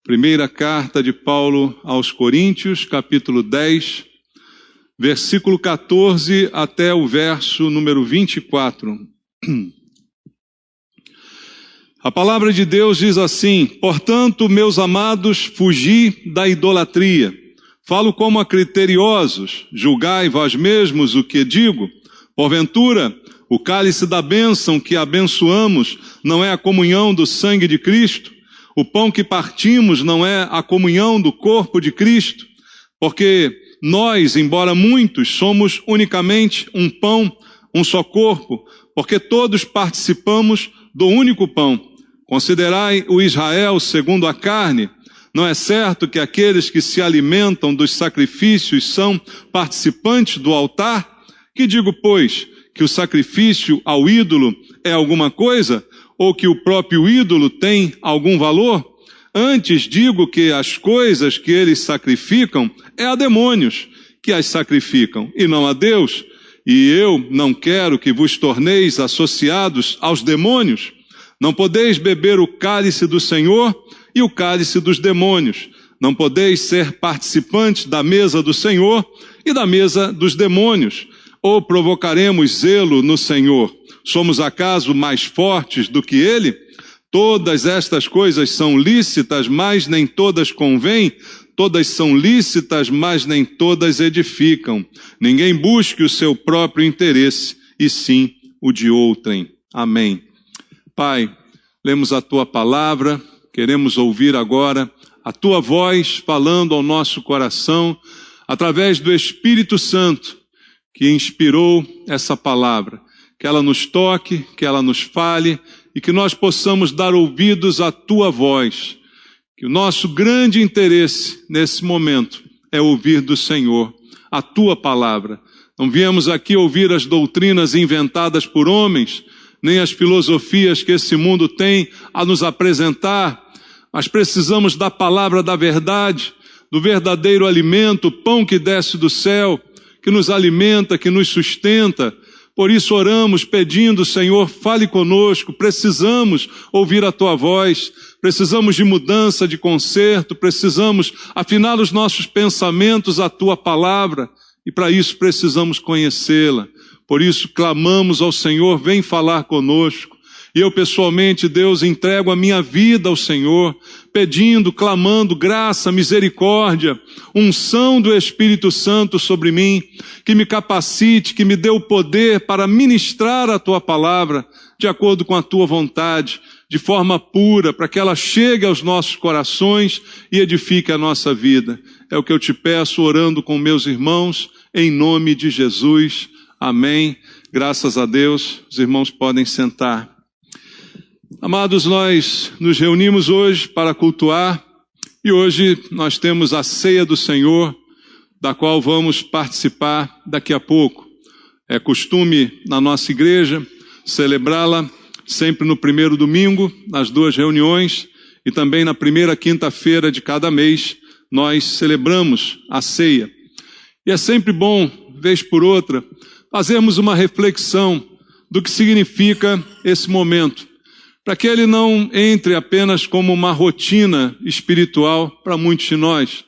Primeira carta de Paulo aos Coríntios, capítulo 10, versículo 14 até o verso número 24. A palavra de Deus diz assim: portanto, meus amados, fugi da idolatria. Falo como a criteriosos, julgai vós mesmos o que digo. Porventura, o cálice da bênção que abençoamos não é a comunhão do sangue de Cristo? O pão que partimos não é a comunhão do corpo de Cristo? Porque nós, embora muitos, somos unicamente um pão, um só corpo, porque todos participamos do único pão. Considerai o Israel segundo a carne. Não é certo que aqueles que se alimentam dos sacrifícios são participantes do altar? Que digo, pois, que o sacrifício ao ídolo é alguma coisa? Ou que o próprio ídolo tem algum valor? Antes digo que as coisas que eles sacrificam é a demônios que as sacrificam, e não a Deus. E eu não quero que vos torneis associados aos demônios. Não podeis beber o cálice do Senhor e o cálice dos demônios. Não podeis ser participantes da mesa do Senhor e da mesa dos demônios. Ou provocaremos zelo no Senhor? Somos acaso mais fortes do que Ele? Todas estas coisas são lícitas, mas nem todas convêm. Todas são lícitas, mas nem todas edificam. Ninguém busque o seu próprio interesse, e sim o de outrem. Amém. Pai, lemos a Tua palavra, queremos ouvir agora a Tua voz falando ao nosso coração, através do Espírito Santo, que inspirou essa palavra. Que ela nos toque, que ela nos fale e que nós possamos dar ouvidos à Tua voz. Que o nosso grande interesse nesse momento é ouvir do Senhor a Tua palavra. Não viemos aqui ouvir as doutrinas inventadas por homens, nem as filosofias que esse mundo tem a nos apresentar, mas precisamos da palavra da verdade, do verdadeiro alimento, o pão que desce do céu, que nos alimenta, que nos sustenta. Por isso oramos pedindo, Senhor, fale conosco, precisamos ouvir a Tua voz, precisamos de mudança, de conserto, precisamos afinar os nossos pensamentos à Tua palavra, e para isso precisamos conhecê-la. Por isso clamamos ao Senhor, vem falar conosco. E eu pessoalmente, Deus, entrego a minha vida ao Senhor, pedindo, clamando graça, misericórdia, unção do Espírito Santo sobre mim, que me capacite, que me dê o poder para ministrar a Tua palavra, de acordo com a Tua vontade, de forma pura, para que ela chegue aos nossos corações e edifique a nossa vida. É o que eu te peço, orando com meus irmãos, em nome de Jesus. Amém. Graças a Deus, os irmãos podem sentar. Amados, nós nos reunimos hoje para cultuar e hoje nós temos a ceia do Senhor, da qual vamos participar daqui a pouco. É costume na nossa igreja celebrá-la sempre no primeiro domingo, nas duas reuniões, e também na primeira quinta-feira de cada mês nós celebramos a ceia. E é sempre bom, vez por outra, fazermos uma reflexão do que significa esse momento, para que ele não entre apenas como uma rotina espiritual para muitos de nós.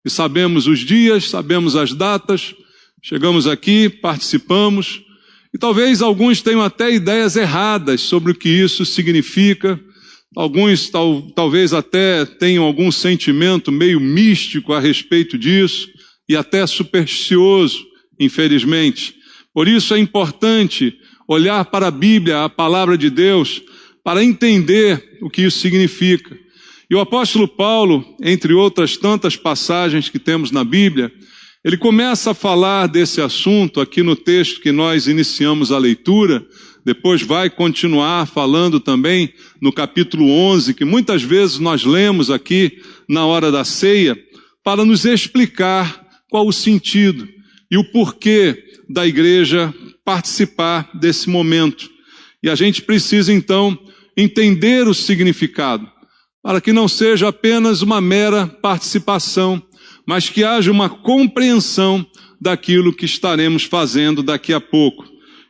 E sabemos os dias, sabemos as datas, chegamos aqui, participamos, e talvez alguns tenham até ideias erradas sobre o que isso significa. Alguns talvez até tenham algum sentimento meio místico a respeito disso, e até supersticioso, infelizmente. Por isso é importante olhar para a Bíblia, a palavra de Deus, para entender o que isso significa. E o apóstolo Paulo, entre outras tantas passagens que temos na Bíblia, ele começa a falar desse assunto aqui no texto que nós iniciamos a leitura, depois vai continuar falando também no capítulo 11, que muitas vezes nós lemos aqui na hora da ceia, para nos explicar qual o sentido e o porquê da igreja participar desse momento. E a gente precisa então entender o significado, para que não seja apenas uma mera participação, mas que haja uma compreensão daquilo que estaremos fazendo daqui a pouco.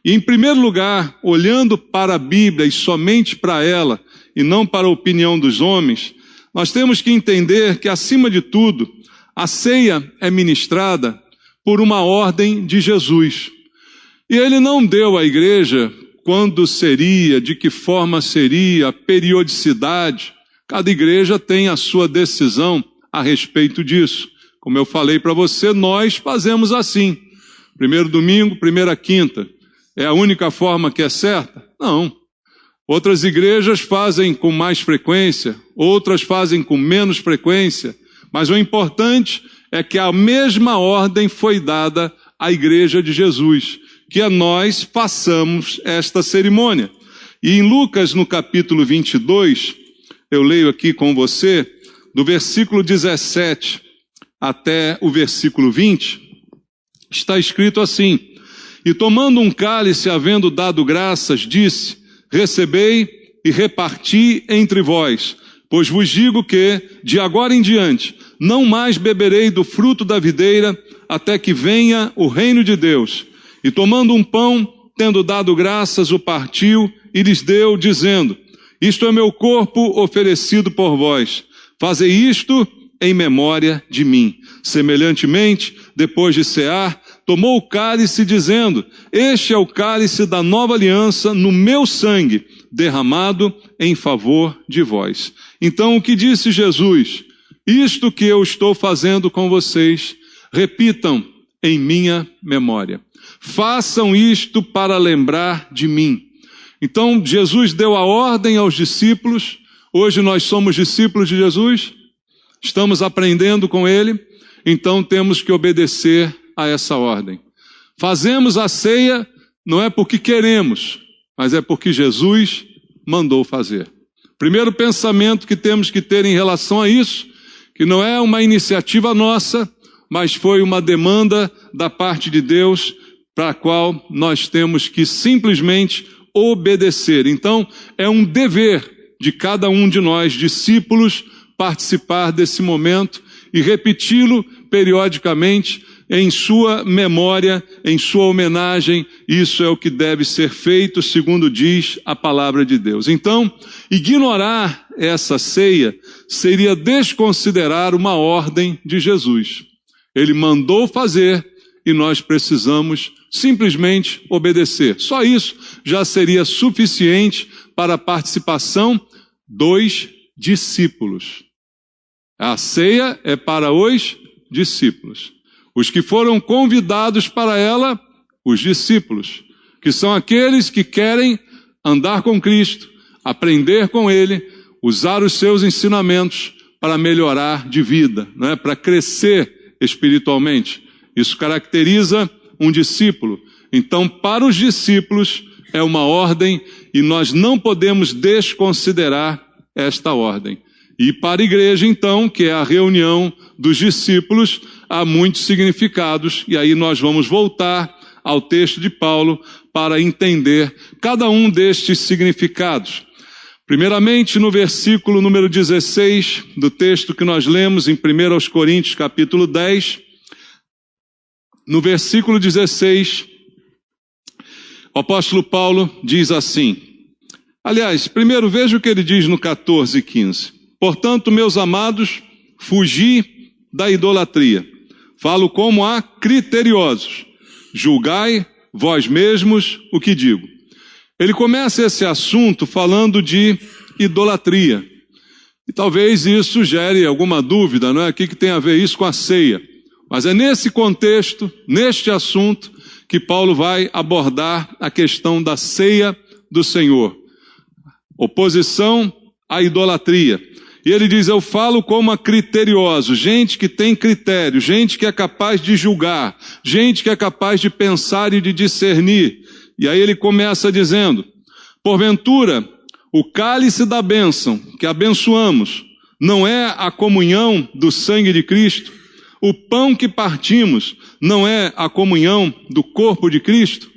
E em primeiro lugar, olhando para a Bíblia e somente para ela, e não para a opinião dos homens, Nós temos que entender que, acima de tudo, a ceia é ministrada por uma ordem de Jesus. E ele não deu à igreja quando seria, de que forma seria, a periodicidade. Cada igreja tem a sua decisão a respeito disso. Como eu falei para você, nós fazemos assim. Primeiro domingo, primeira quinta. É a única forma que é certa? Não. Outras igrejas fazem com mais frequência, outras fazem com menos frequência, mas o importante é que a mesma ordem foi dada à igreja de Jesus, que nós façamos esta cerimônia. E em Lucas, no capítulo 22, eu leio aqui com você, do versículo 17 até o versículo 20, está escrito assim: E tomando um cálice, havendo dado graças, disse: Recebei e reparti entre vós, pois vos digo que, de agora em diante, não mais beberei do fruto da videira, até que venha o reino de Deus. E tomando um pão, tendo dado graças, o partiu e lhes deu, dizendo: Isto é meu corpo oferecido por vós. Fazei isto em memória de mim. Semelhantemente, depois de cear, tomou o cálice, dizendo: Este é o cálice da nova aliança no meu sangue, derramado em favor de vós. Então, o que disse Jesus? Isto que eu estou fazendo com vocês, repitam em minha memória. Façam isto para lembrar de mim. Então, Jesus deu a ordem aos discípulos. Hoje nós somos discípulos de Jesus, estamos aprendendo com Ele, então temos que obedecer a essa ordem. Fazemos a ceia não é porque queremos, mas é porque Jesus mandou fazer. Primeiro pensamento que temos que ter em relação a isso, que não é uma iniciativa nossa, mas foi uma demanda da parte de Deus, para a qual nós temos que simplesmente obedecer. Então, é um dever de cada um de nós, discípulos, participar desse momento e repeti-lo periodicamente em sua memória, em sua homenagem. Isso é o que deve ser feito, segundo diz a palavra de Deus. Então, ignorar essa ceia seria desconsiderar uma ordem de Jesus. Ele mandou fazer e nós precisamos simplesmente obedecer. Só isso já seria suficiente para a participação dos discípulos. A ceia é para os discípulos. Os que foram convidados para ela, os discípulos, que são aqueles que querem andar com Cristo, aprender com Ele, usar os seus ensinamentos para melhorar de vida, não é? Para crescer espiritualmente. Isso caracteriza um discípulo. Então, para os discípulos, é uma ordem e nós não podemos desconsiderar esta ordem. E para a igreja, então, que é a reunião dos discípulos, há muitos significados, e aí nós vamos voltar ao texto de Paulo para entender cada um destes significados. Primeiramente, no versículo número 16 do texto que nós lemos em 1 Coríntios, capítulo 10, no versículo 16, o apóstolo Paulo diz assim, aliás, primeiro veja o que ele diz no 14 e 15. Portanto, meus amados, fugi da idolatria. Falo como a criteriosos. Julgai vós mesmos o que digo. Ele começa esse assunto falando de idolatria. E talvez isso gere alguma dúvida, não é? O que tem a ver isso com a ceia? Mas é nesse contexto, neste assunto, que Paulo vai abordar a questão da ceia do Senhor. Oposição à idolatria. E ele diz, eu falo como a criterioso, gente que tem critério, gente que é capaz de julgar, gente que é capaz de pensar e de discernir. E aí ele começa dizendo, porventura, o cálice da bênção que abençoamos não é a comunhão do sangue de Cristo? O pão que partimos não é a comunhão do corpo de Cristo?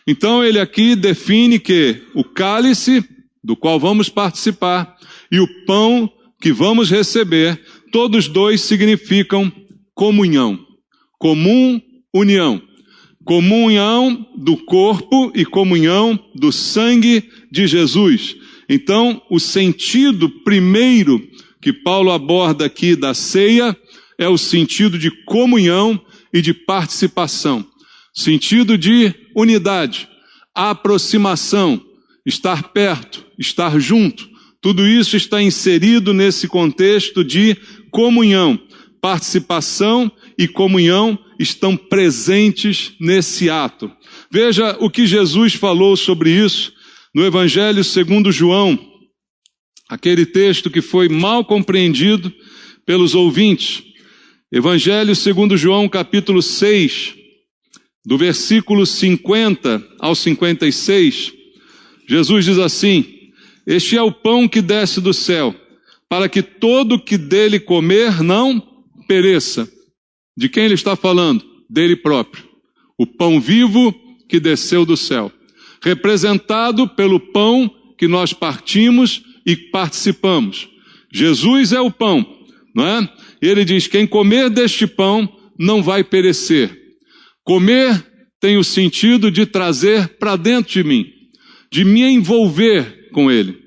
Então ele aqui define que o cálice, do qual vamos participar, e o pão que vamos receber, todos dois significam comunhão. Comum, união. Comunhão do corpo e comunhão do sangue de Jesus. Então, o sentido primeiro que Paulo aborda aqui da ceia é o sentido de comunhão e de participação, sentido de unidade, aproximação, estar perto, estar junto. Tudo isso está inserido nesse contexto de comunhão. Participação e comunhão estão presentes nesse ato. Veja o que Jesus falou sobre isso no Evangelho segundo João, aquele texto que foi mal compreendido pelos ouvintes. Evangelho segundo João, capítulo 6, do versículo 50 ao 56, Jesus diz assim: este é o pão que desce do céu, para que todo que dele comer não pereça. De quem ele está falando? Dele próprio. O pão vivo que desceu do céu, representado pelo pão que nós partimos e participamos. Jesus é o pão, não é? Ele diz: quem comer deste pão não vai perecer. Comer tem o sentido de trazer para dentro de mim, de me envolver com ele.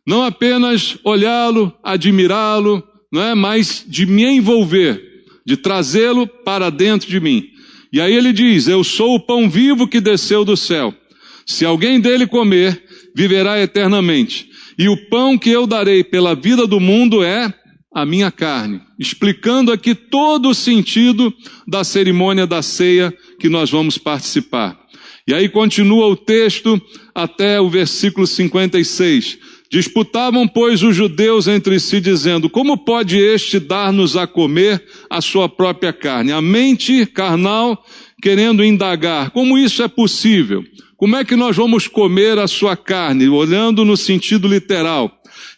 Não apenas olhá-lo, admirá-lo, não é? Mas de me envolver, de trazê-lo para dentro de mim. E aí ele diz: eu sou o pão vivo que desceu do céu. Se alguém dele comer, viverá eternamente. E o pão que eu darei pela vida do mundo é a minha carne. Explicando aqui todo o sentido da cerimônia da ceia que nós vamos participar. E aí continua o texto até o versículo 56. Disputavam, pois, os judeus entre si, dizendo: como pode este dar-nos a comer a sua própria carne? A mente carnal querendo indagar: como isso é possível? Como é que nós vamos comer a sua carne? Olhando no sentido literal.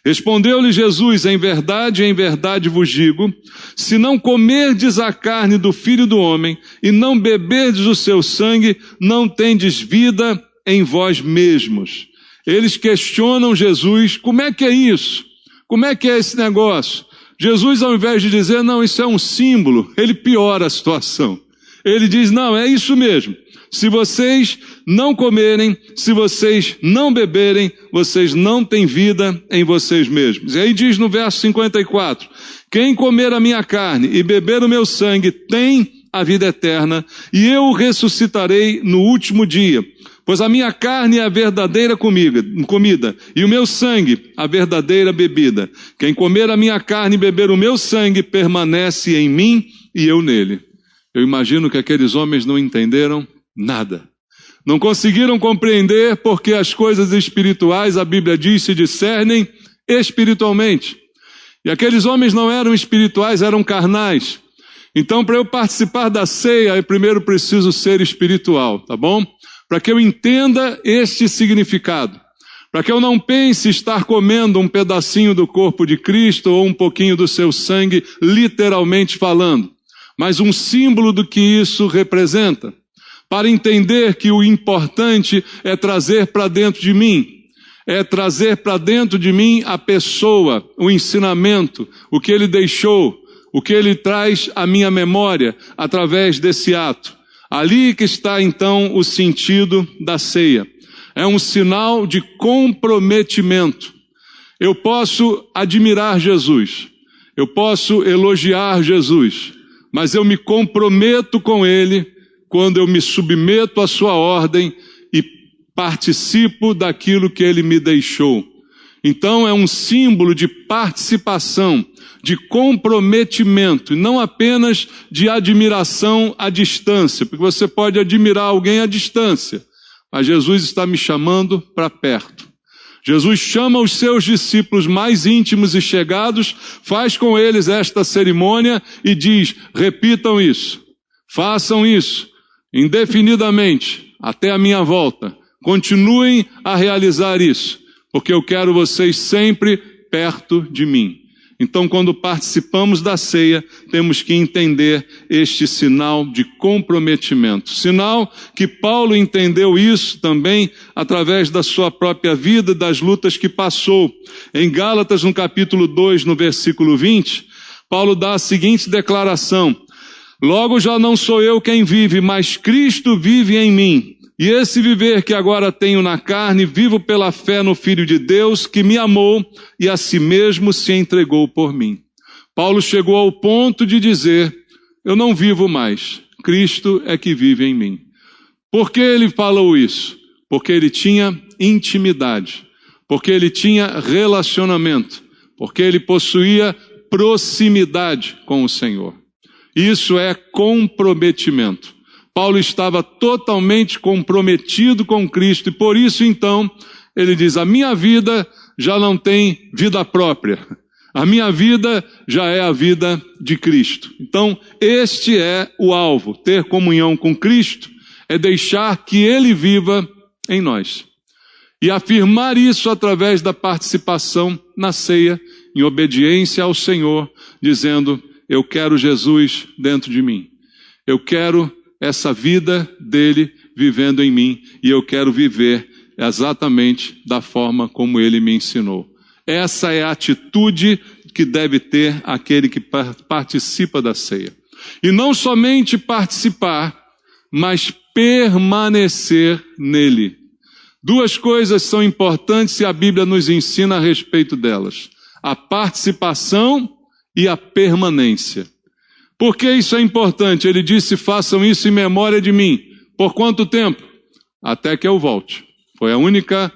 Respondeu-lhe Jesus: em verdade vos digo, se não comerdes a carne do Filho do Homem e não beberdes o seu sangue, não tendes vida em vós mesmos. Eles questionam Jesus: como é que é isso? Como é que é esse negócio? Jesus, ao invés de dizer: não, isso é um símbolo, ele piora a situação. Ele diz: não, é isso mesmo. Se vocês não comerem, se vocês não beberem, vocês não têm vida em vocês mesmos. E aí diz no verso 54, quem comer a minha carne e beber o meu sangue tem a vida eterna, e eu o ressuscitarei no último dia. Pois a minha carne é a verdadeira comida, e o meu sangue a verdadeira bebida. Quem comer a minha carne e beber o meu sangue permanece em mim e eu nele. Eu imagino que aqueles homens não entenderam nada. Não conseguiram compreender porque as coisas espirituais, a Bíblia diz, se discernem espiritualmente. E aqueles homens não eram espirituais, eram carnais. Então, para eu participar da ceia, eu primeiro preciso ser espiritual, tá bom? Para que eu entenda este significado. Para que eu não pense estar comendo um pedacinho do corpo de Cristo ou um pouquinho do seu sangue, literalmente falando. Mas um símbolo do que isso representa. Para entender que o importante é trazer para dentro de mim. É trazer para dentro de mim a pessoa, o ensinamento, o que ele deixou, o que ele traz à minha memória através desse ato. Ali que está então o sentido da ceia. É um sinal de comprometimento. Eu posso admirar Jesus, eu posso elogiar Jesus, mas eu me comprometo com ele quando eu me submeto à sua ordem e participo daquilo que ele me deixou. Então é um símbolo de participação, de comprometimento, e não apenas de admiração à distância, porque você pode admirar alguém à distância, mas Jesus está me chamando para perto. Jesus chama os seus discípulos mais íntimos e chegados, faz com eles esta cerimônia e diz: repitam isso, façam isso, indefinidamente, até a minha volta. Continuem a realizar isso, porque eu quero vocês sempre perto de mim. Então, quando participamos da ceia, temos que entender este sinal de comprometimento. Sinal que Paulo entendeu isso também através da sua própria vida, das lutas que passou. Em Gálatas, no capítulo 2, no versículo 20, Paulo dá a seguinte declaração: logo já não sou eu quem vive, mas Cristo vive em mim. E esse viver que agora tenho na carne, vivo pela fé no Filho de Deus, que me amou e a si mesmo se entregou por mim. Paulo chegou ao ponto de dizer, eu não vivo mais, Cristo é que vive em mim. Por que ele falou isso? Porque ele tinha intimidade, porque ele tinha relacionamento, porque ele possuía proximidade com o Senhor. Isso é comprometimento. Paulo estava totalmente comprometido com Cristo e por isso então ele diz, a minha vida já não tem vida própria. A minha vida já é a vida de Cristo. Então este é o alvo, ter comunhão com Cristo é deixar que Ele viva em nós. E afirmar isso através da participação na ceia, em obediência ao Senhor, dizendo, eu quero Jesus dentro de mim. Eu quero essa vida dele vivendo em mim e eu quero viver exatamente da forma como ele me ensinou. Essa é a atitude que deve ter aquele que participa da ceia. E não somente participar, mas permanecer nele. Duas coisas são importantes e a Bíblia nos ensina a respeito delas. A participação e a permanência. Por que isso é importante? Ele disse, façam isso em memória de mim. Por quanto tempo? Até que eu volte. Foi a única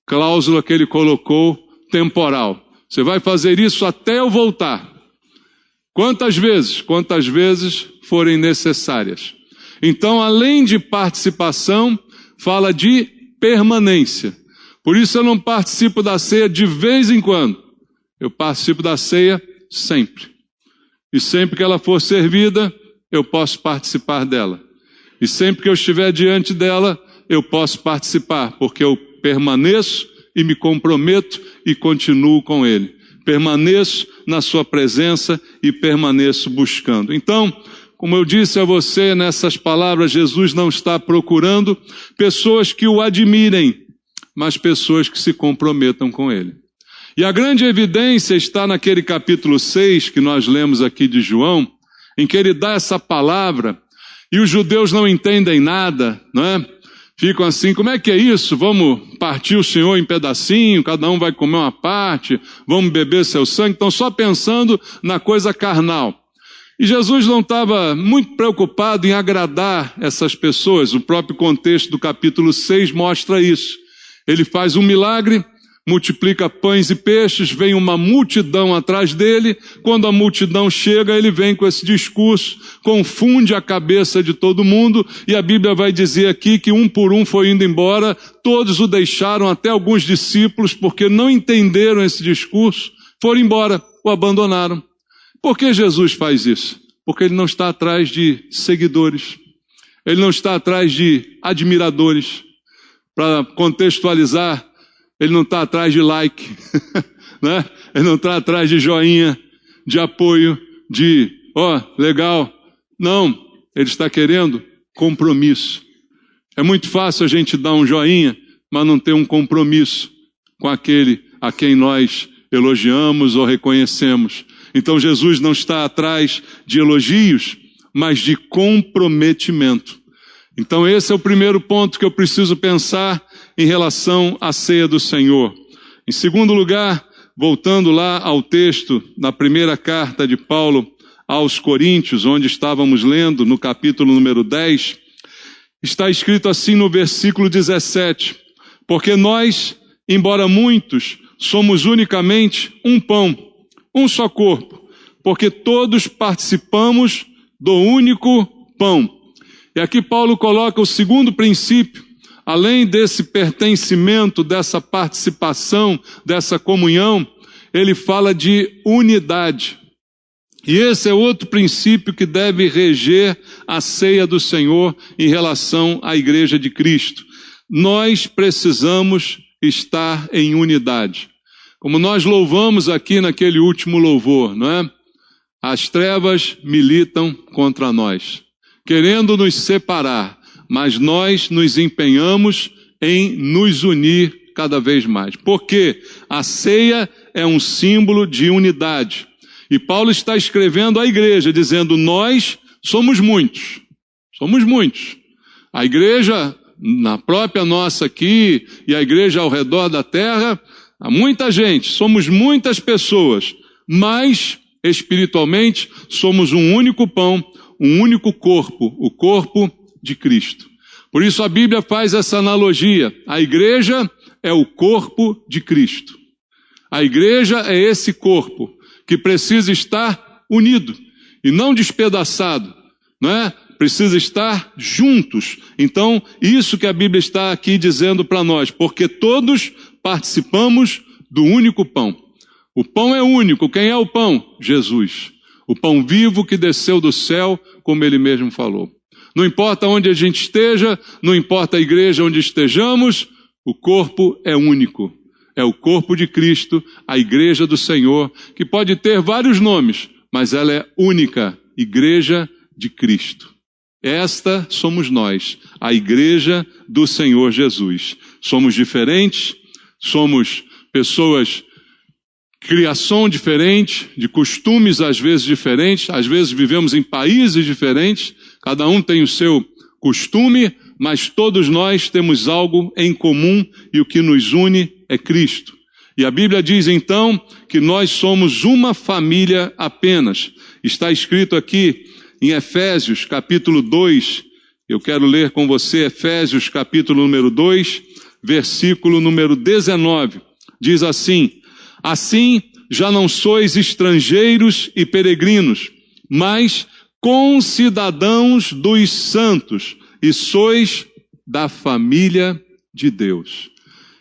cláusula que ele colocou temporal. Você vai fazer isso até eu voltar. Quantas vezes? Quantas vezes forem necessárias. Então, além de participação, fala de permanência. Por isso eu não participo da ceia de vez em quando. Eu participo da ceia sempre. E sempre que ela for servida, eu posso participar dela. E sempre que eu estiver diante dela, eu posso participar, porque eu permaneço e me comprometo e continuo com Ele. Permaneço na sua presença e permaneço buscando. Então, como eu disse a você nessas palavras, Jesus não está procurando pessoas que o admirem, mas pessoas que se comprometam com Ele. E a grande evidência está naquele capítulo 6 que nós lemos aqui de João, em que ele dá essa palavra e os judeus não entendem nada, não é? Ficam assim, como é que é isso? Vamos partir o Senhor em pedacinho, cada um vai comer uma parte, vamos beber seu sangue, estão só pensando na coisa carnal. E Jesus não estava muito preocupado em agradar essas pessoas, o próprio contexto do capítulo 6 mostra isso. Ele faz um milagre, multiplica pães e peixes, vem uma multidão atrás dele, quando a multidão chega, ele vem com esse discurso, confunde a cabeça de todo mundo, e a Bíblia vai dizer aqui que um por um foi indo embora, todos o deixaram, até alguns discípulos, porque não entenderam esse discurso, foram embora, o abandonaram. Por que Jesus faz isso? Porque ele não está atrás de seguidores, ele não está atrás de admiradores. Para contextualizar, ele não está atrás de like, né? Ele não está atrás de joinha, de apoio, de, legal. Não, ele está querendo compromisso. É muito fácil a gente dar um joinha, mas não ter um compromisso com aquele a quem nós elogiamos ou reconhecemos. Então Jesus não está atrás de elogios, mas de comprometimento. Então esse é o primeiro ponto que eu preciso pensar em relação à ceia do Senhor. Em segundo lugar, voltando lá ao texto, na primeira carta de Paulo aos Coríntios, onde estávamos lendo, no capítulo número 10, está escrito assim no versículo 17, porque nós, embora muitos, somos unicamente um pão, um só corpo, porque todos participamos do único pão. E aqui Paulo coloca o segundo princípio, além desse pertencimento, dessa participação, dessa comunhão, ele fala de unidade. E esse é outro princípio que deve reger a ceia do Senhor em relação à Igreja de Cristo. Nós precisamos estar em unidade. Como nós louvamos aqui naquele último louvor, não é? As trevas militam contra nós, querendo nos separar, mas nós nos empenhamos em nos unir cada vez mais. Porque a ceia é um símbolo de unidade. E Paulo está escrevendo à igreja, dizendo, nós somos muitos. Somos muitos. A igreja na própria nossa aqui e a igreja ao redor da terra, há muita gente, somos muitas pessoas, mas espiritualmente somos um único pão, um único corpo, o corpo de Cristo. Por isso a Bíblia faz essa analogia. A igreja é o corpo de Cristo. A igreja é esse corpo que precisa estar unido e não despedaçado, não é? Precisa estar juntos. Então, isso que a Bíblia está aqui dizendo para nós, porque todos participamos do único pão. O pão é único. Quem é o pão? Jesus. O pão vivo que desceu do céu, como ele mesmo falou. Não importa onde a gente esteja, não importa a igreja onde estejamos, o corpo é único. É o corpo de Cristo, a igreja do Senhor, que pode ter vários nomes, mas ela é única, igreja de Cristo. Esta somos nós, a igreja do Senhor Jesus. Somos diferentes, somos pessoas, criação diferente, de costumes às vezes diferentes, às vezes vivemos em países diferentes, cada um tem o seu costume, mas todos nós temos algo em comum e o que nos une é Cristo. E a Bíblia diz então que nós somos uma família apenas. Está escrito aqui em Efésios capítulo 2, eu quero ler com você Efésios capítulo número 2, versículo número 19. Diz assim: assim já não sois estrangeiros e peregrinos, mas concidadãos dos santos, e sois da família de Deus.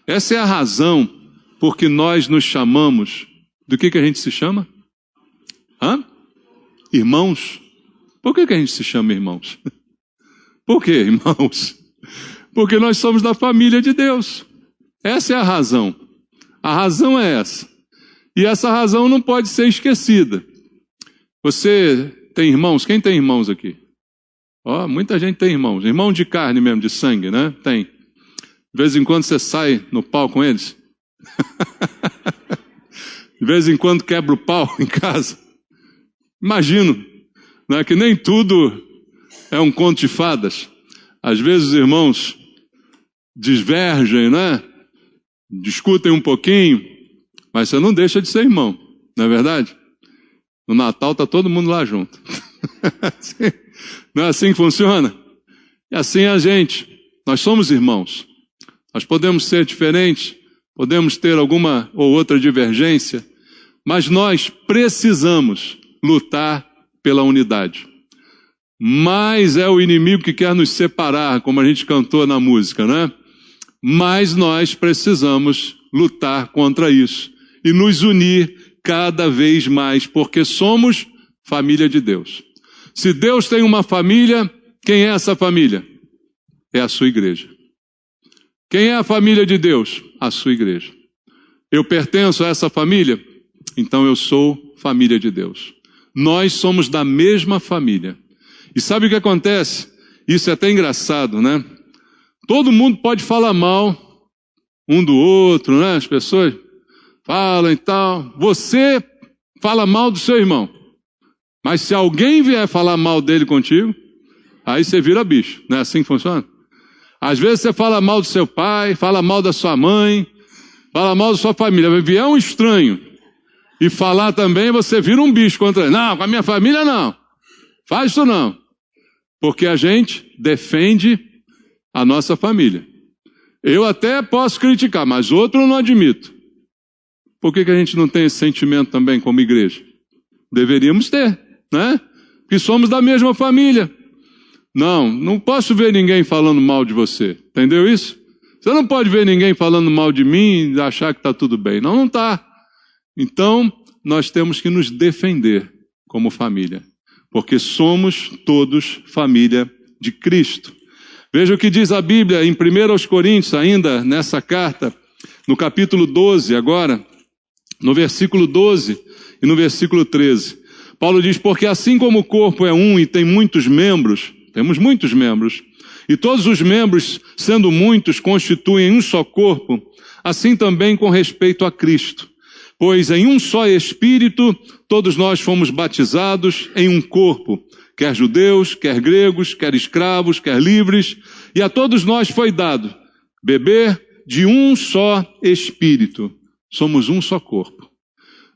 Essa é a razão por que nós nos chamamos, do que a gente se chama? Irmãos. Por que a gente se chama irmãos? Por quê, irmãos? Porque nós somos da família de Deus. Essa é a razão. A razão é essa. E essa razão não pode ser esquecida. Você tem irmãos? Quem tem irmãos aqui? Muita gente tem irmãos. Irmão de carne mesmo, de sangue, né? Tem. De vez em quando você sai no pau com eles. De vez em quando quebra o pau em casa. Imagino, né, que nem tudo é um conto de fadas. Às vezes os irmãos divergem, né? Discutem um pouquinho, mas você não deixa de ser irmão, não é verdade? No Natal está todo mundo lá junto. Não é assim que funciona? É assim a gente. Nós somos irmãos. Nós podemos ser diferentes, podemos ter alguma ou outra divergência, mas nós precisamos lutar pela unidade. Mas é o inimigo que quer nos separar, como a gente cantou na música, né? Mas nós precisamos lutar contra isso e nos unir cada vez mais, porque somos família de Deus. Se Deus tem uma família, quem é essa família? É a sua igreja. Quem é a família de Deus? A sua igreja. Eu pertenço a essa família? Então eu sou família de Deus. Nós somos da mesma família. E sabe o que acontece? Isso é até engraçado, né? Todo mundo pode falar mal um do outro, né? As pessoas falam e tal. Você fala mal do seu irmão. Mas se alguém vier falar mal dele contigo, aí você vira bicho. Não é assim que funciona? Às vezes você fala mal do seu pai, fala mal da sua mãe, fala mal da sua família. Vai vier um estranho e falar também, você vira um bicho contra ele. Não, com a minha família não. Faz isso não. Porque a gente defende a nossa família. Eu até posso criticar, mas outro eu não admito. Por que a gente não tem esse sentimento também como igreja? Deveríamos ter, né? Porque somos da mesma família. Não posso ver ninguém falando mal de você. Entendeu isso? Você não pode ver ninguém falando mal de mim e achar que está tudo bem. Não está. Então, nós temos que nos defender como família. Porque somos todos família de Cristo. Veja o que diz a Bíblia em 1 Coríntios, ainda nessa carta, no capítulo 12 agora, no versículo 12 e no versículo 13. Paulo diz, porque assim como o corpo é um e tem muitos membros, temos muitos membros, e todos os membros, sendo muitos, constituem um só corpo, assim também com respeito a Cristo. Pois em um só Espírito, todos nós fomos batizados em um corpo, quer judeus, quer gregos, quer escravos, quer livres, E a todos nós foi dado beber de um só Espírito. Somos um só corpo.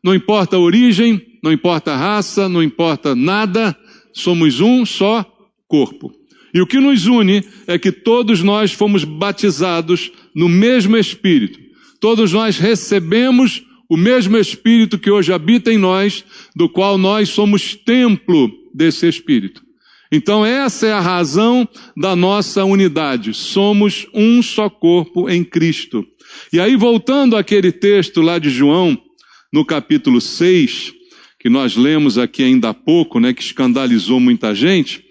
Não importa a origem, não importa a raça, não importa nada, somos um só corpo. E o que nos une é que todos nós fomos batizados no mesmo Espírito. Todos nós recebemos o mesmo Espírito que hoje habita em nós, do qual nós somos templo desse Espírito. Então essa é a razão da nossa unidade. Somos um só corpo em Cristo. E aí, voltando àquele texto lá de João, no capítulo 6, que nós lemos aqui ainda há pouco, que escandalizou muita gente,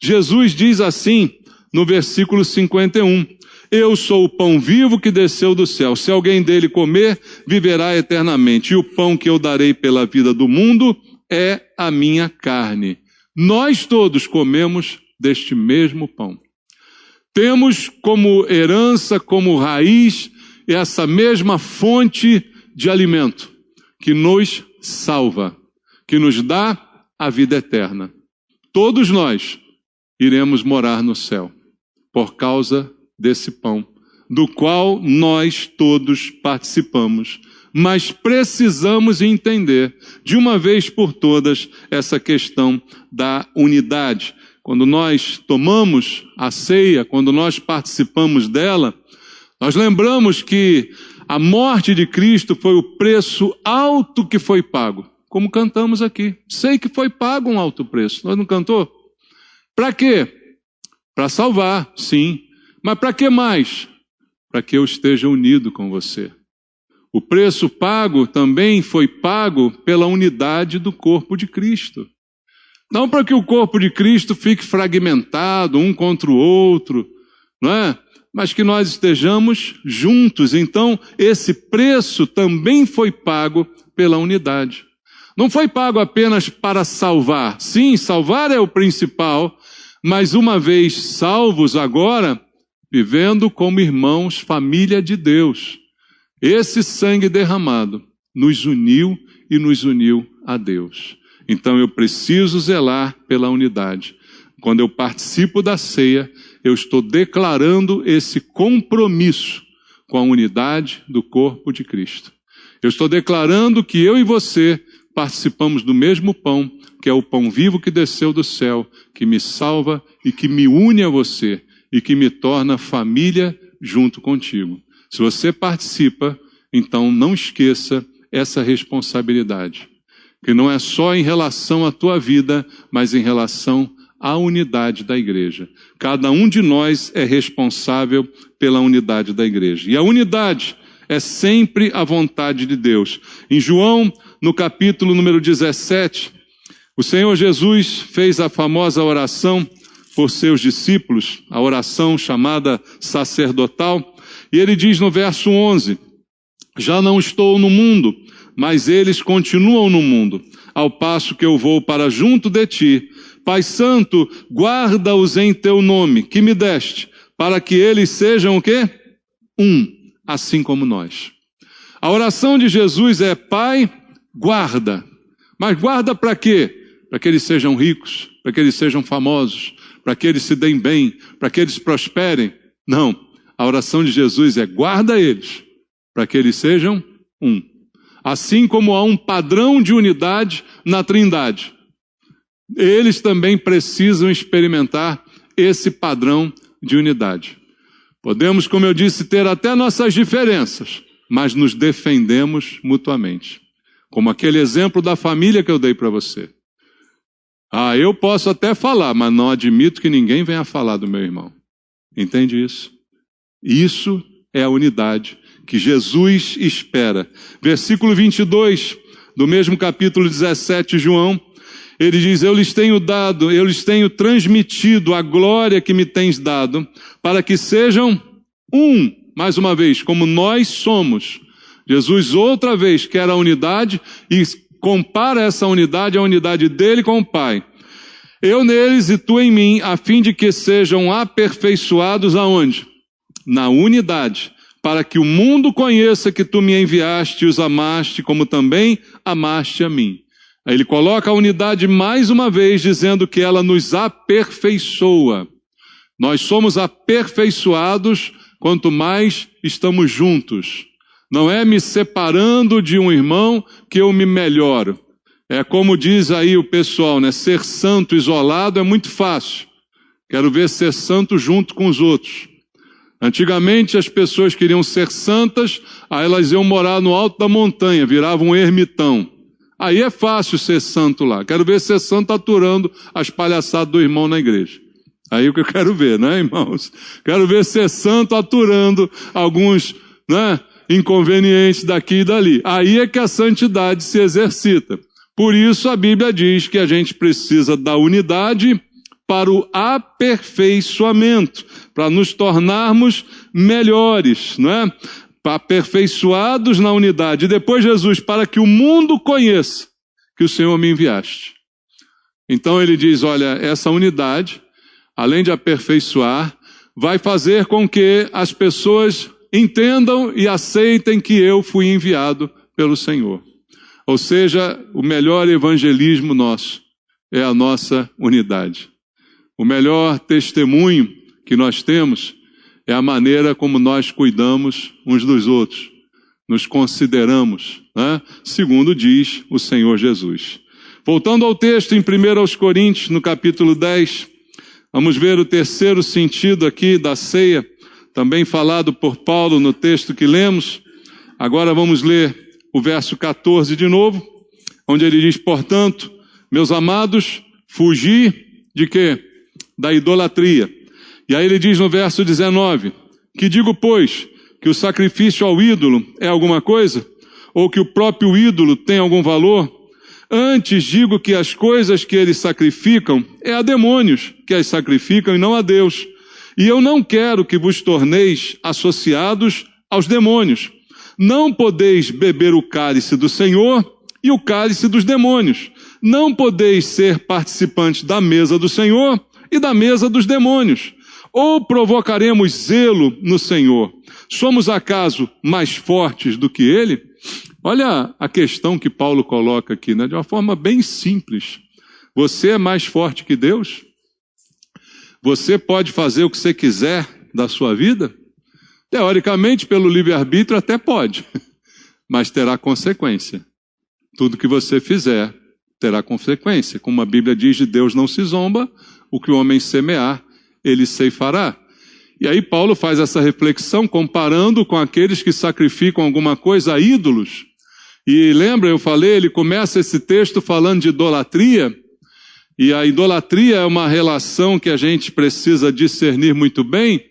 Jesus diz assim, no versículo 51, eu sou o pão vivo que desceu do céu. Se alguém dele comer, viverá eternamente. E o pão que eu darei pela vida do mundo é a minha carne. Nós todos comemos deste mesmo pão. Temos como herança, como raiz, essa mesma fonte de alimento que nos salva, que nos dá a vida eterna. Todos nós iremos morar no céu por causa desse pão, do qual nós todos participamos. Mas precisamos entender, de uma vez por todas, essa questão da unidade. Quando nós tomamos a ceia, quando nós participamos dela, nós lembramos que a morte de Cristo foi o preço alto que foi pago. Como cantamos aqui. Sei que foi pago um alto preço. Nós não cantou? Para quê? Para salvar, sim. Mas para que mais? Para que eu esteja unido com você. O preço pago também foi pago pela unidade do corpo de Cristo. Não para que o corpo de Cristo fique fragmentado, um contra o outro, não é? Mas que nós estejamos juntos. Então, esse preço também foi pago pela unidade. Não foi pago apenas para salvar. Sim, salvar é o principal, mas uma vez salvos agora, vivendo como irmãos, família de Deus. Esse sangue derramado nos uniu e nos uniu a Deus. Então eu preciso zelar pela unidade. Quando eu participo da ceia, eu estou declarando esse compromisso com a unidade do corpo de Cristo. Eu estou declarando que eu e você participamos do mesmo pão, que é o pão vivo que desceu do céu, que me salva e que me une a você e que me torna família junto contigo. Se você participa, então não esqueça essa responsabilidade, que não é só em relação à tua vida, mas em relação à unidade da igreja. Cada um de nós é responsável pela unidade da igreja. E a unidade é sempre a vontade de Deus. Em João, no capítulo número 17, o Senhor Jesus fez a famosa oração por seus discípulos, a oração chamada sacerdotal, e ele diz no verso 11, já não estou no mundo, mas eles continuam no mundo, ao passo que eu vou para junto de ti. Pai Santo, guarda-os em teu nome, que me deste, para que eles sejam o quê? Um, assim como nós. A oração de Jesus é, Pai, guarda. Mas guarda para quê? Para que eles sejam ricos, para que eles sejam famosos, para que eles se deem bem, para que eles prosperem. Não, a oração de Jesus é, guarda eles, para que eles sejam um. Assim como há um padrão de unidade na Trindade, eles também precisam experimentar esse padrão de unidade. Podemos, como eu disse, ter até nossas diferenças, mas nos defendemos mutuamente. Como aquele exemplo da família que eu dei para você. Eu posso até falar, mas não admito que ninguém venha falar do meu irmão. Entende isso? Isso é a unidade que Jesus espera. Versículo 22, do mesmo capítulo 17 de João, ele diz, eu lhes tenho transmitido a glória que me tens dado, para que sejam um, mais uma vez, como nós somos. Jesus outra vez quer a unidade e compara essa unidade à unidade dele com o Pai. Eu neles e tu em mim, a fim de que sejam aperfeiçoados aonde? Na unidade, para que o mundo conheça que tu me enviaste e os amaste, como também amaste a mim. Aí ele coloca a unidade mais uma vez, dizendo que ela nos aperfeiçoa. Nós somos aperfeiçoados quanto mais estamos juntos. Não é me separando de um irmão que eu me melhoro. É como diz aí o pessoal, né? Ser santo isolado é muito fácil. Quero ver ser santo junto com os outros. Antigamente as pessoas queriam ser santas, aí elas iam morar no alto da montanha, viravam um ermitão. Aí é fácil ser santo lá. Quero ver ser santo aturando as palhaçadas do irmão na igreja. Aí é o que eu quero ver, né, irmãos? Quero ver ser santo aturando alguns, né, inconvenientes daqui e dali. Aí é que a santidade se exercita. Por isso a Bíblia diz que a gente precisa da unidade para o aperfeiçoamento, para nos tornarmos melhores, não é? Aperfeiçoados na unidade. E depois Jesus, para que o mundo conheça que o Senhor me enviaste. Então ele diz, olha, essa unidade, além de aperfeiçoar, vai fazer com que as pessoas entendam e aceitem que eu fui enviado pelo Senhor. Ou seja, o melhor evangelismo nosso é a nossa unidade. O melhor testemunho que nós temos é a maneira como nós cuidamos uns dos outros, nos consideramos, né? Segundo diz o Senhor Jesus. Voltando ao texto em 1 Coríntios, no capítulo 10, vamos ver o terceiro sentido aqui da ceia, também falado por Paulo no texto que lemos. Agora vamos ler o verso 14 de novo, onde ele diz, portanto, meus amados, fugi de quê? Da idolatria. E aí ele diz no verso 19, que digo, pois, que o sacrifício ao ídolo é alguma coisa? Ou que o próprio ídolo tem algum valor? Antes digo que as coisas que eles sacrificam é a demônios que as sacrificam e não a Deus. E eu não quero que vos torneis associados aos demônios. Não podeis beber o cálice do Senhor e o cálice dos demônios. Não podeis ser participantes da mesa do Senhor e da mesa dos demônios. Ou provocaremos zelo no Senhor? Somos acaso mais fortes do que Ele? Olha a questão que Paulo coloca aqui, né? De uma forma bem simples. Você é mais forte que Deus? Você pode fazer o que você quiser da sua vida? Teoricamente, pelo livre-arbítrio até pode, mas terá consequência. Tudo que você fizer terá consequência. Como a Bíblia diz, de Deus não se zomba, o que o homem semear, ele ceifará. E aí Paulo faz essa reflexão comparando com aqueles que sacrificam alguma coisa a ídolos. E lembra, eu falei, ele começa esse texto falando de idolatria, e a idolatria é uma relação que a gente precisa discernir muito bem,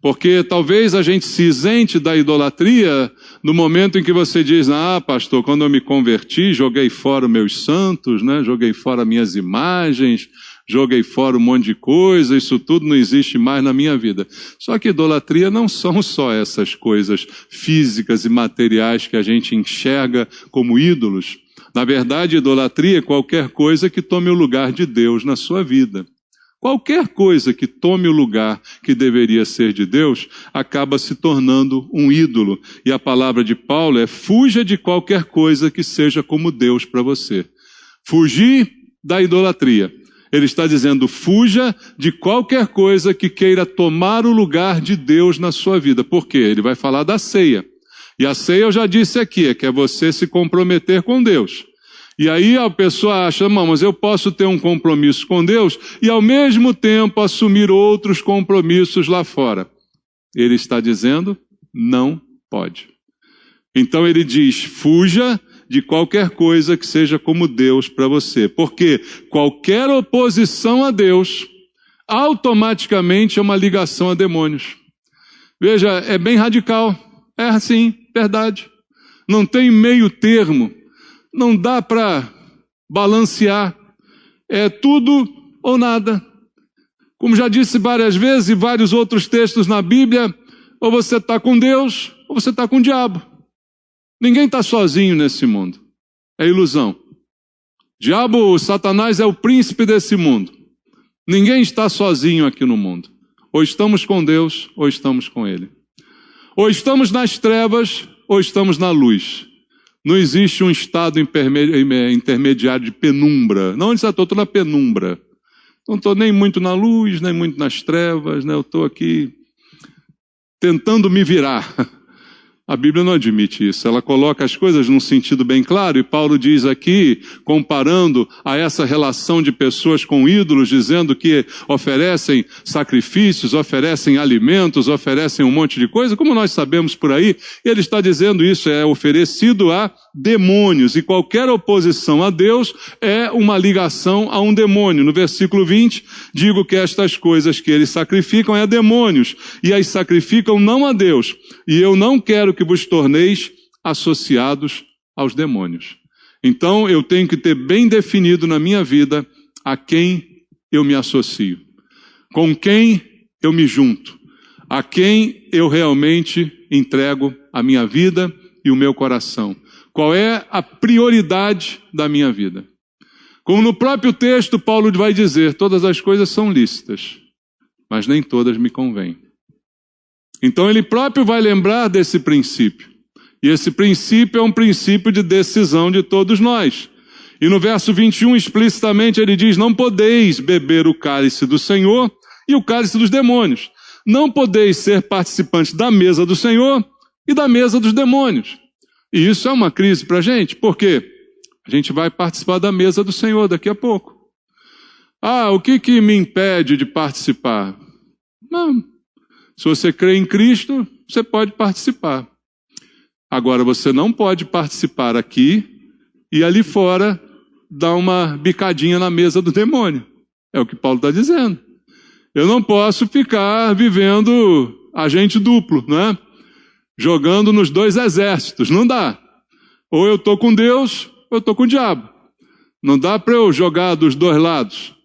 porque talvez a gente se isente da idolatria no momento em que você diz, pastor, quando eu me converti, joguei fora os meus santos, né? Joguei fora minhas imagens, joguei fora um monte de coisa, isso tudo não existe mais na minha vida. Só que idolatria não são só essas coisas físicas e materiais que a gente enxerga como ídolos. Na verdade, idolatria é qualquer coisa que tome o lugar de Deus na sua vida. Qualquer coisa que tome o lugar que deveria ser de Deus, acaba se tornando um ídolo. E a palavra de Paulo é, fuja de qualquer coisa que seja como Deus para você. Fugir da idolatria. Ele está dizendo, fuja de qualquer coisa que queira tomar o lugar de Deus na sua vida. Por quê? Ele vai falar da ceia. E a ceia eu já disse aqui, que é você se comprometer com Deus. E aí a pessoa acha, mas eu posso ter um compromisso com Deus e ao mesmo tempo assumir outros compromissos lá fora. Ele está dizendo, não pode. Então ele diz, fuja de qualquer coisa que seja como Deus para você. Porque qualquer oposição a Deus, automaticamente é uma ligação a demônios. Veja, é bem radical. É assim, verdade. Não tem meio termo. Não dá para balancear. É tudo ou nada. Como já disse várias vezes e vários outros textos na Bíblia, ou você está com Deus, ou você está com o diabo. Ninguém está sozinho nesse mundo. É ilusão. Diabo, Satanás é o príncipe desse mundo. Ninguém está sozinho aqui no mundo. Ou estamos com Deus, ou estamos com Ele. Ou estamos nas trevas, ou estamos na luz. Não existe um estado intermediário de penumbra. Não, eu estou na penumbra. Não estou nem muito na luz, nem muito nas trevas, né? Eu estou aqui tentando me virar. A Bíblia não admite isso, ela coloca as coisas num sentido bem claro, e Paulo diz aqui, comparando a essa relação de pessoas com ídolos, dizendo que oferecem sacrifícios, oferecem alimentos, oferecem um monte de coisa, como nós sabemos por aí, ele está dizendo isso, é oferecido a demônios, e qualquer oposição a Deus é uma ligação a um demônio. No versículo 20, digo que estas coisas que eles sacrificam é a demônios, e as sacrificam não a Deus, e eu não quero que vos torneis associados aos demônios. Então eu tenho que ter bem definido na minha vida a quem eu me associo, com quem eu me junto, a quem eu realmente entrego a minha vida e o meu coração. Qual é a prioridade da minha vida? Como no próprio texto Paulo vai dizer, todas as coisas são lícitas, mas nem todas me convêm. Então ele próprio vai lembrar desse princípio. E esse princípio é um princípio de decisão de todos nós. E no verso 21, explicitamente, ele diz, não podeis beber o cálice do Senhor e o cálice dos demônios. Não podeis ser participantes da mesa do Senhor e da mesa dos demônios. E isso é uma crise para a gente. Por quê? A gente vai participar da mesa do Senhor daqui a pouco. O que me impede de participar? Não. Se você crê em Cristo, você pode participar. Agora, você não pode participar aqui e ali fora dar uma bicadinha na mesa do demônio. É o que Paulo está dizendo. Eu não posso ficar vivendo agente duplo, né? Jogando nos dois exércitos. Não dá. Ou eu estou com Deus, ou eu estou com o diabo. Não dá para eu jogar dos dois lados.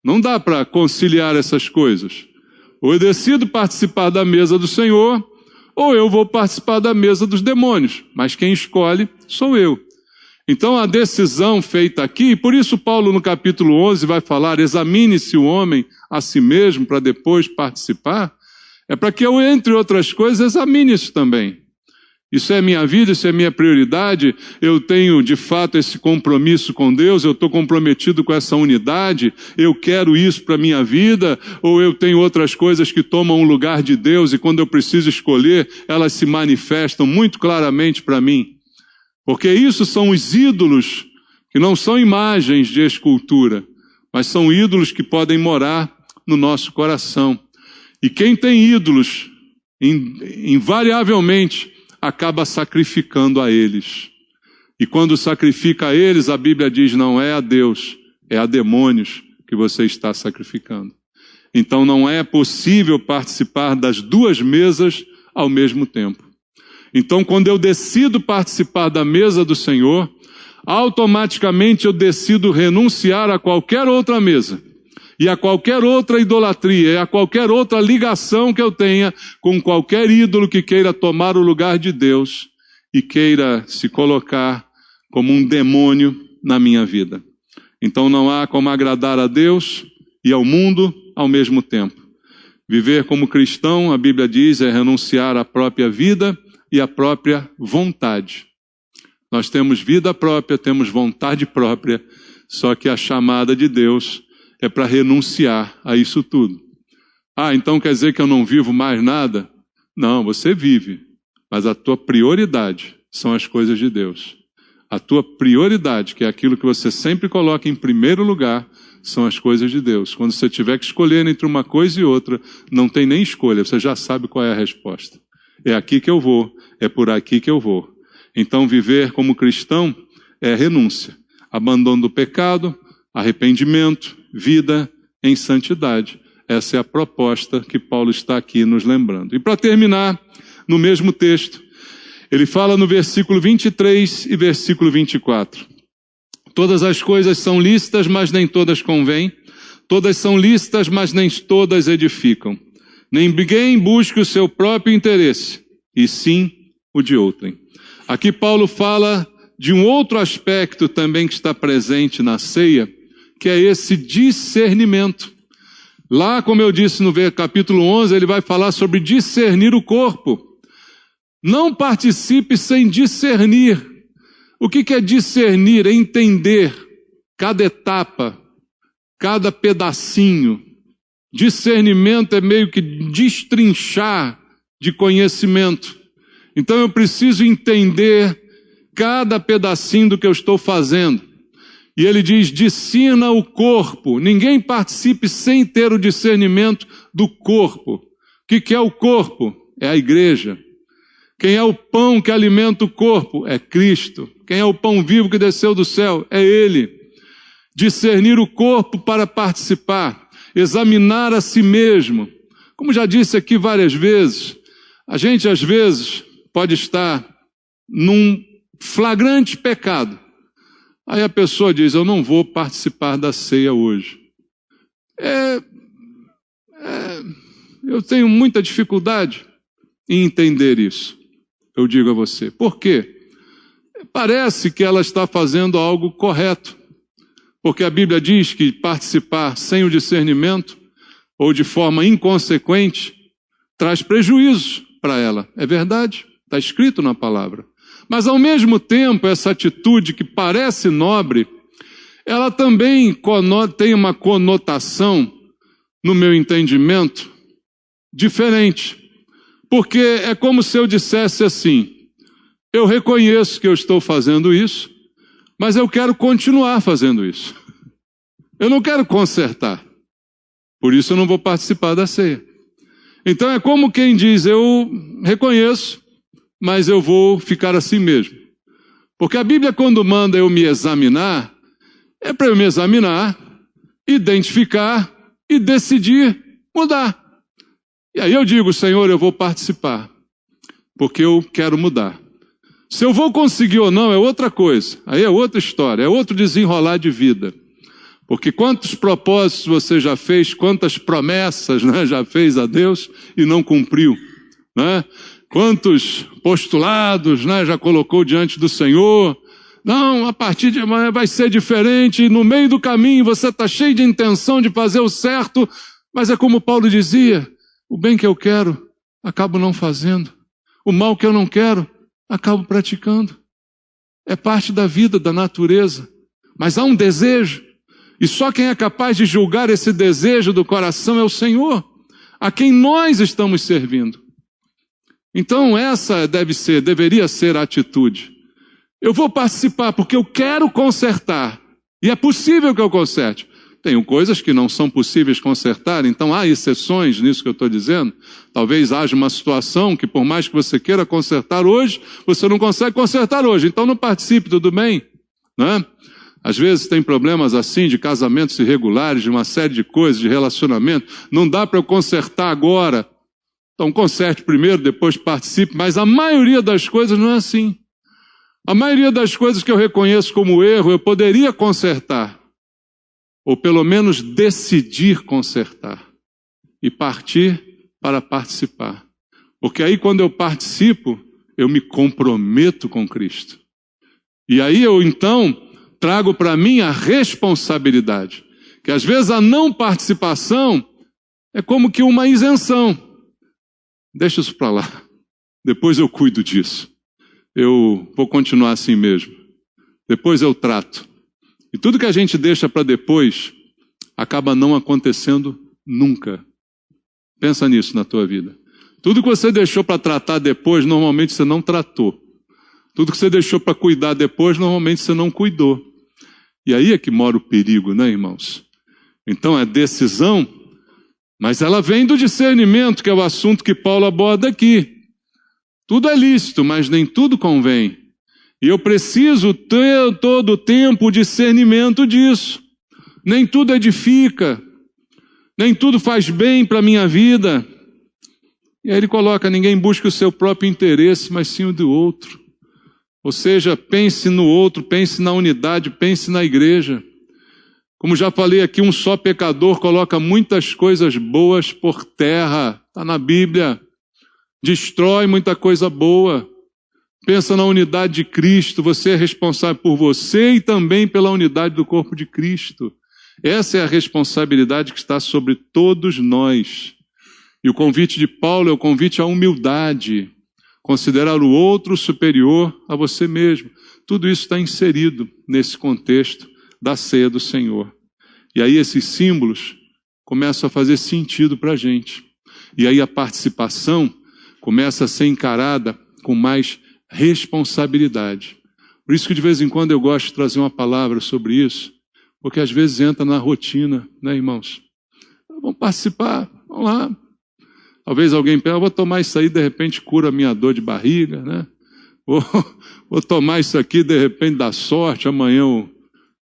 Não dá para conciliar essas coisas. Ou eu decido participar da mesa do Senhor, ou eu vou participar da mesa dos demônios. Mas quem escolhe sou eu. Então a decisão feita aqui, por isso Paulo no capítulo 11 vai falar, examine-se o homem a si mesmo para depois participar, é para que eu, entre outras coisas, examine isso também. Isso é minha vida, isso é minha prioridade, eu tenho de fato esse compromisso com Deus, eu estou comprometido com essa unidade, eu quero isso para a minha vida, ou eu tenho outras coisas que tomam o lugar de Deus e quando eu preciso escolher, elas se manifestam muito claramente para mim. Porque isso são os ídolos, que não são imagens de escultura, mas são ídolos que podem morar no nosso coração. E quem tem ídolos, invariavelmente, acaba sacrificando a eles. E quando sacrifica a eles, a Bíblia diz, não é a Deus, é a demônios que você está sacrificando. Então não é possível participar das duas mesas ao mesmo tempo. Então quando eu decido participar da mesa do Senhor, automaticamente eu decido renunciar a qualquer outra mesa. E a qualquer outra idolatria, e a qualquer outra ligação que eu tenha com qualquer ídolo que queira tomar o lugar de Deus e queira se colocar como um demônio na minha vida. Então não há como agradar a Deus e ao mundo ao mesmo tempo. Viver como cristão, a Bíblia diz, é renunciar à própria vida e à própria vontade. Nós temos vida própria, temos vontade própria, só que a chamada de Deus é para renunciar a isso tudo. Então quer dizer que eu não vivo mais nada? Não, você vive, mas a tua prioridade são as coisas de Deus. A tua prioridade, que é aquilo que você sempre coloca em primeiro lugar, são as coisas de Deus. Quando você tiver que escolher entre uma coisa e outra, não tem nem escolha, você já sabe qual é a resposta. É aqui que eu vou, é por aqui que eu vou. Então viver como cristão é renúncia, abandono do pecado, arrependimento, vida em santidade. Essa é a proposta que Paulo está aqui nos lembrando. E para terminar, no mesmo texto, ele fala no versículo 23 e versículo 24. Todas as coisas são lícitas, mas nem todas convêm. Todas são lícitas, mas nem todas edificam. Ninguém busque o seu próprio interesse, e sim o de outrem. Aqui Paulo fala de um outro aspecto também que está presente na ceia, que é esse discernimento. Lá, como eu disse no capítulo 11, ele vai falar sobre discernir o corpo. Não participe sem discernir. O que é discernir? É entender cada etapa, cada pedacinho. Discernimento é meio que destrinchar de conhecimento. Então eu preciso entender cada pedacinho do que eu estou fazendo. E ele diz, discirna o corpo. Ninguém participe sem ter o discernimento do corpo. O que é o corpo? É a igreja. Quem é o pão que alimenta o corpo? É Cristo. Quem é o pão vivo que desceu do céu? É Ele. Discernir o corpo para participar. Examinar a si mesmo. Como já disse aqui várias vezes, a gente às vezes pode estar num flagrante pecado. Aí a pessoa diz, eu não vou participar da ceia hoje. Eu tenho muita dificuldade em entender isso. Eu digo a você. Por quê? Parece que ela está fazendo algo correto. Porque a Bíblia diz que participar sem o discernimento ou de forma inconsequente traz prejuízo para ela. É verdade, está escrito na palavra. Mas ao mesmo tempo, essa atitude que parece nobre, ela também tem uma conotação, no meu entendimento, diferente. Porque é como se eu dissesse assim, eu reconheço que eu estou fazendo isso, mas eu quero continuar fazendo isso. Eu não quero consertar. Por isso eu não vou participar da ceia. Então é como quem diz, eu reconheço, mas eu vou ficar assim mesmo. Porque a Bíblia, quando manda eu me examinar, é para eu me examinar, identificar e decidir mudar. E aí eu digo, Senhor, eu vou participar, porque eu quero mudar. Se eu vou conseguir ou não é outra coisa, aí é outra história, é outro desenrolar de vida. Porque quantos propósitos você já fez, quantas promessas, né, já fez a Deus e não cumpriu, né? Quantos postulados, né, já colocou diante do Senhor. Não, a partir de amanhã vai ser diferente, no meio do caminho você está cheio de intenção de fazer o certo, mas é como Paulo dizia, o bem que eu quero, acabo não fazendo. O mal que eu não quero, acabo praticando. É parte da vida, da natureza. Mas há um desejo, e só quem é capaz de julgar esse desejo do coração é o Senhor, a quem nós estamos servindo. Então essa deveria ser a atitude. Eu vou participar porque eu quero consertar. E é possível que eu conserte. Tem coisas que não são possíveis consertar, então há exceções nisso que eu estou dizendo. Talvez haja uma situação que por mais que você queira consertar hoje, você não consegue consertar hoje. Então não participe, tudo bem? Né? Às vezes tem problemas assim de casamentos irregulares, de uma série de coisas, de relacionamento. Não dá para eu consertar agora. Então conserte primeiro, depois participe, mas a maioria das coisas não é assim. A maioria das coisas que eu reconheço como erro, eu poderia consertar, ou pelo menos decidir consertar, e partir para participar. Porque aí quando eu participo, eu me comprometo com Cristo. E aí eu então trago para mim a responsabilidade, que às vezes a não participação é como que uma isenção. Deixa isso para lá, depois eu cuido disso. Eu vou continuar assim mesmo. Depois eu trato. E tudo que a gente deixa para depois, acaba não acontecendo nunca. Pensa nisso na tua vida. Tudo que você deixou para tratar depois, normalmente você não tratou. Tudo que você deixou para cuidar depois, normalmente você não cuidou. E aí é que mora o perigo, né, irmãos? Então é decisão, mas ela vem do discernimento, que é o assunto que Paulo aborda aqui. Tudo é lícito, mas nem tudo convém. E eu preciso ter todo o tempo o discernimento disso. Nem tudo edifica, nem tudo faz bem para a minha vida. E aí ele coloca, ninguém busca o seu próprio interesse, mas sim o do outro. Ou seja, pense no outro, pense na unidade, pense na igreja. Como já falei aqui, um só pecador coloca muitas coisas boas por terra. Está na Bíblia. Destrói muita coisa boa. Pensa na unidade de Cristo. Você é responsável por você e também pela unidade do corpo de Cristo. Essa é a responsabilidade que está sobre todos nós. E o convite de Paulo é o convite à humildade. Considerar o outro superior a você mesmo. Tudo isso está inserido nesse contexto da ceia do Senhor. E aí esses símbolos começam a fazer sentido para a gente. E aí a participação começa a ser encarada com mais responsabilidade. Por isso que de vez em quando eu gosto de trazer uma palavra sobre isso, porque às vezes entra na rotina, né, irmãos? Vamos participar, vamos lá. Talvez alguém pense, vou tomar isso aí, de repente cura a minha dor de barriga, né? Vou tomar isso aqui, de repente dá sorte, amanhã eu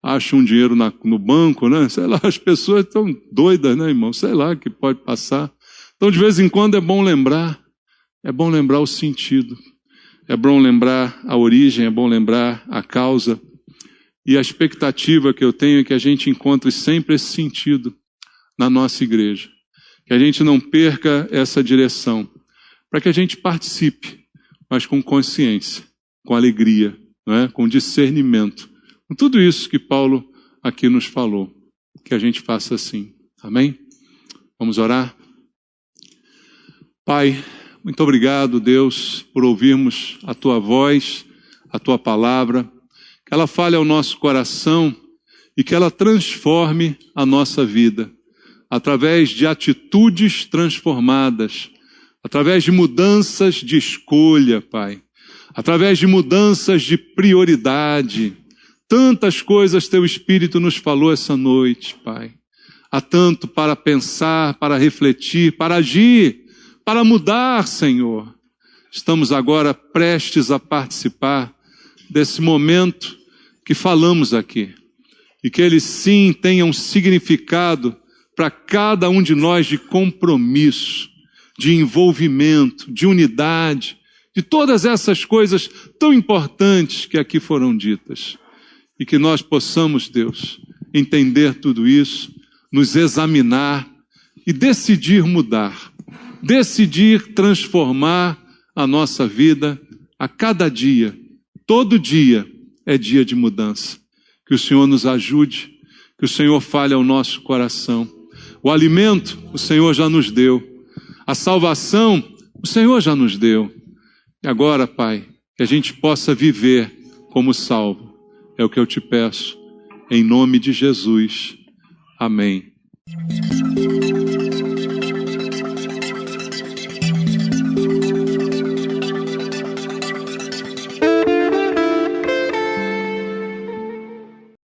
acho um dinheiro no banco, né? Sei lá, as pessoas estão doidas, né, irmão? Sei lá o que pode passar. Então, de vez em quando é bom lembrar o sentido, é bom lembrar a origem, é bom lembrar a causa. E a expectativa que eu tenho é que a gente encontre sempre esse sentido na nossa igreja. Que a gente não perca essa direção, para que a gente participe, mas com consciência, com alegria, não é? Com discernimento. Com tudo isso que Paulo aqui nos falou, que a gente faça assim. Amém? Vamos orar? Pai, muito obrigado, Deus, por ouvirmos a Tua voz, a Tua palavra, que ela fale ao nosso coração e que ela transforme a nossa vida, através de atitudes transformadas, através de mudanças de escolha, Pai, através de mudanças de prioridade. Tantas coisas Teu Espírito nos falou essa noite, Pai. Há tanto para pensar, para refletir, para agir, para mudar, Senhor. Estamos agora prestes a participar desse momento que falamos aqui. E que ele sim tenha um significado para cada um de nós de compromisso, de envolvimento, de unidade, de todas essas coisas tão importantes que aqui foram ditas. E que nós possamos, Deus, entender tudo isso, nos examinar e decidir mudar, decidir transformar a nossa vida a cada dia. Todo dia é dia de mudança. Que o Senhor nos ajude, que o Senhor fale ao nosso coração. O alimento, o Senhor já nos deu. A salvação, o Senhor já nos deu. E agora, Pai, que a gente possa viver como salvo. É o que eu te peço, em nome de Jesus. Amém.